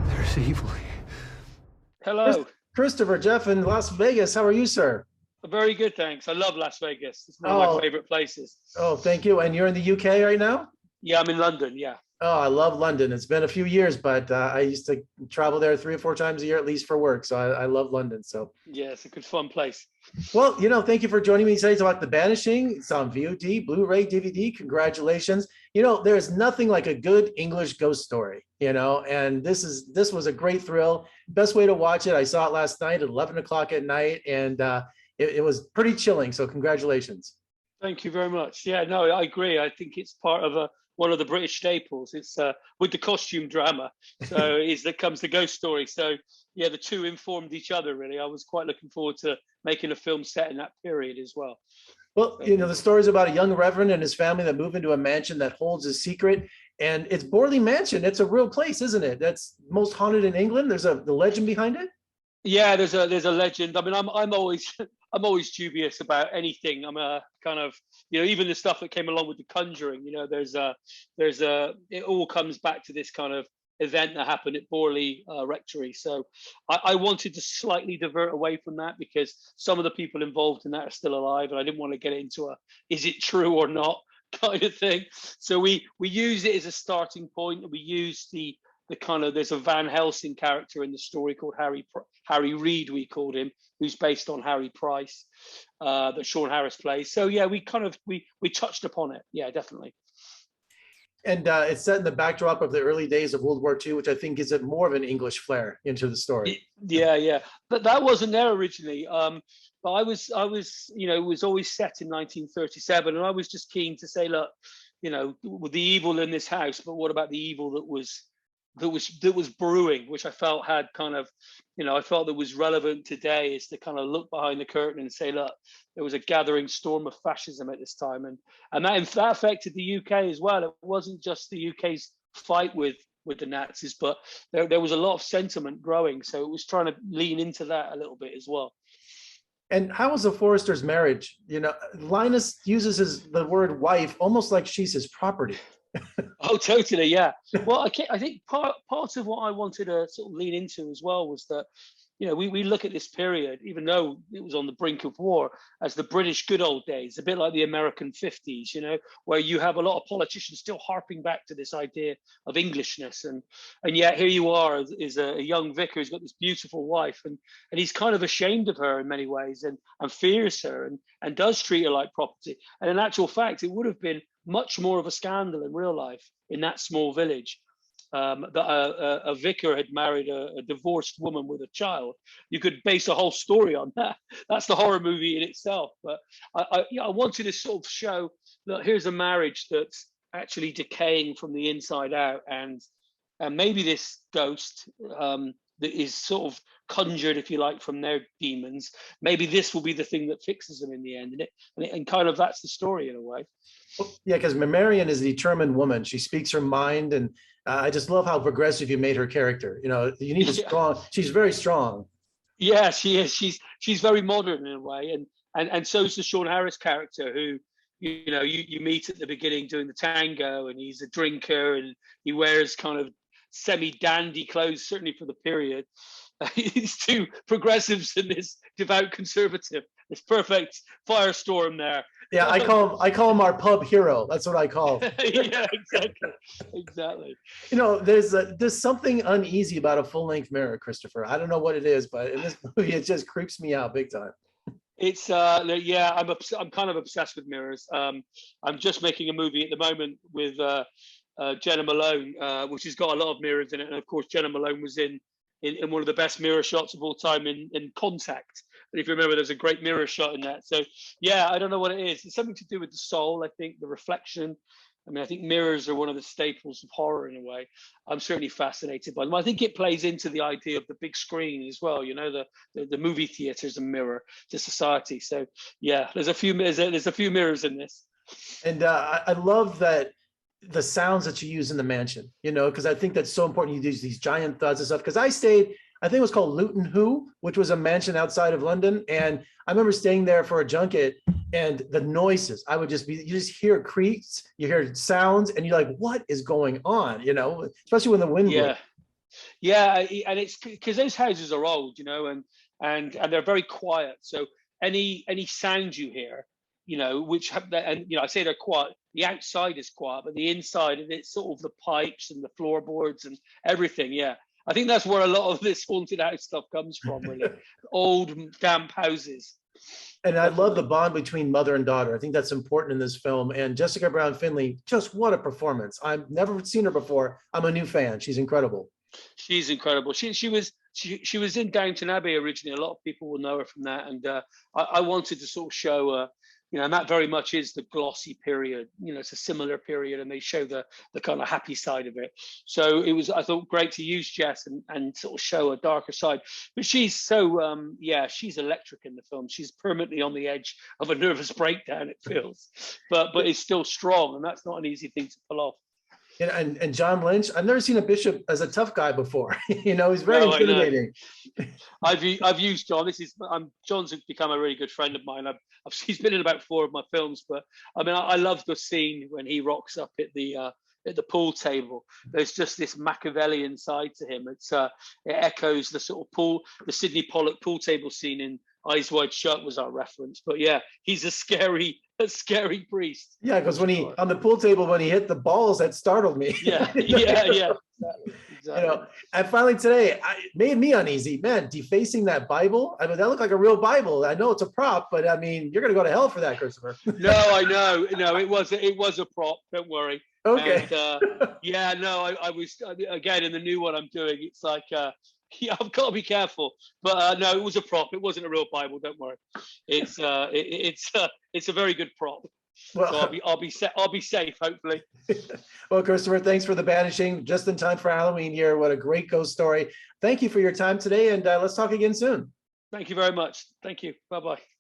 There's evil. Hello. Christopher, Jeff in Las Vegas. How are you, sir? Very good, thanks. I love Las Vegas. It's one of my favorite places. Oh, thank you. And you're in the UK right now? Yeah, I'm in London. Yeah. Oh, I love London. It's been a few years, but I used to travel there 3 or 4 times a year at least for work. So I love London. So yeah, it's a good fun place. well, thank you for joining me today to talk The Banishing. It's on VOD, Blu-ray, DVD. Congratulations. There's nothing like a good English ghost story, and this was a great thrill. Best way to watch it. I saw it last night at 11 o'clock at night, and it was pretty chilling. So congratulations. Thank you very much. Yeah, no, I agree. I think it's part of one of the British staples. It's with the costume drama. So that comes the ghost story. So yeah, the two informed each other, really. I was quite looking forward to making a film set in that period as well. Well, the story is about a young reverend and his family that move into a mansion that holds a secret. And it's Borley Mansion. It's a real place, isn't it? That's most haunted in England. There's the legend behind it. Yeah, there's a legend. I mean, I'm always I'm always dubious about anything. I'm a kind of even the stuff that came along with The Conjuring. It all comes back to this kind of event that happened at Borley Rectory. So I wanted to slightly divert away from that because some of the people involved in that are still alive, and I didn't want to get into a is it true or not kind of thing. So we use it as a starting point, and we use the kind of there's a Van Helsing character in the story called Harry Reid, we called him, who's based on Harry Price, that Sean Harris plays. So yeah, we touched upon it. Yeah, definitely. And it's set in the backdrop of the early days of World War II, which I think gives it more of an English flair into the story. Yeah. But that wasn't there originally. But I was, it was always set in 1937, and I was just keen to say, look, with the evil in this house, but what about the evil that was brewing, which I felt had kind of, I felt that was relevant today, is to kind of look behind the curtain and say, look, there was a gathering storm of fascism at this time, and that affected the UK as well. It wasn't just the UK's fight with the Nazis, but there was a lot of sentiment growing, so it was trying to lean into that a little bit as well. And how was the Forrester's marriage? Linus uses the word wife almost like she's his property. Oh, totally, yeah. Well, I think part of what I wanted to sort of lean into as well was that, we look at this period, even though it was on the brink of war, as the British good old days, a bit like the American 50s, where you have a lot of politicians still harping back to this idea of Englishness. And yet here you are is a young vicar who's got this beautiful wife, and he's kind of ashamed of her in many ways and fears her and does treat her like property. And in actual fact, it would have been much more of a scandal in real life in that small village. That a vicar had married a divorced woman with a child. You could base a whole story on that. That's the horror movie in itself. But I wanted to sort of show that here's a marriage that's actually decaying from the inside out, and maybe this ghost that is sort of conjured, if you like, from their demons, maybe this will be the thing that fixes them in the end. And kind of that's the story in a way. Well, yeah, because Marion is a determined woman. She speaks her mind, and I just love how progressive you made her character. You need a strong. She's very strong. Yeah, she is. She's very modern in a way, and so is the Sean Harris character, who you meet at the beginning doing the tango, and he's a drinker, and he wears kind of semi-dandy clothes, certainly for the period. These two progressives and this devout conservative. This perfect firestorm there. Yeah, I call him our pub hero. That's what I call him. Yeah, exactly. There's something uneasy about a full-length mirror, Christopher. I don't know what it is, but in this movie, it just creeps me out big time. It's yeah, I'm kind of obsessed with mirrors. I'm just making a movie at the moment with Jenna Malone, which has got a lot of mirrors in it, and of course Jenna Malone was in one of the best mirror shots of all time in Contact. And if you remember, there's a great mirror shot in that. So yeah, I don't know what it is. It's something to do with the soul, I think, the reflection. I mean, I think mirrors are one of the staples of horror in a way. I'm certainly fascinated by them. I think it plays into the idea of the big screen as well. The movie theater is a mirror to society. So yeah, there's a few mirrors in this. And I love that the sounds that you use in the mansion, because I think that's so important. You use these giant thuds and stuff. Because I think it was called Luton Hoo, which was a mansion outside of London. And I remember staying there for a junket, and the noises, I would just be, you just hear creaks, you hear sounds, and you're like, what is going on? You know, especially when the wind blows. Yeah, and it's because those houses are old, you know, and they're very quiet. So any sound you hear, you know, and you know, I say they're quiet. The outside is quiet, but the inside, and it's sort of the pipes and the floorboards and everything. Yeah, I think that's where a lot of this haunted house stuff comes from. Really, old damp houses. And I love the bond between mother and daughter. I think that's important in this film. And Jessica Brown Findlay, just what a performance! I've never seen her before. I'm a new fan. She's incredible. She's incredible. She was in Downton Abbey originally. A lot of people will know her from that, and I wanted to sort of show you know, and that very much is the glossy period. You know, it's a similar period, and they show the kind of happy side of it. So it was, I thought, great to use Jess and sort of show a darker side. But she's so yeah, she's electric in the film. She's permanently on the edge of a nervous breakdown, it feels, but it's still strong, and that's not an easy thing to pull off. And John Lynch, I've never seen a bishop as a tough guy before. You know, he's very intimidating. I've used John. John's become a really good friend of mine. He's been in about 4 of my films, but I mean, I love the scene when he rocks up at the pool table. There's just this Machiavellian side to him. It echoes the sort of the Sidney Pollack pool table scene in Eyes Wide Shut was our reference. But yeah, he's a scary priest. Yeah, because when he on the pool table, when he hit the balls, that startled me. Yeah. Exactly. You know, and finally today, it made me uneasy. Man, defacing that Bible. I mean, that looked like a real Bible. I know it's a prop, but I mean, you're gonna go to hell for that, Christopher. No, I know. No, it was a prop. Don't worry. Okay. And, yeah, no, I was again in the new one I'm doing. It's like yeah, I've got to be careful. But no, it was a prop. It wasn't a real Bible. Don't worry. It's a very good prop. Well, so I'll be safe, hopefully. Well, Christopher, thanks for the Banishing. Just in time for Halloween here. What a great ghost story. Thank you for your time today, and let's talk again soon. Thank you very much. Thank you. Bye-bye.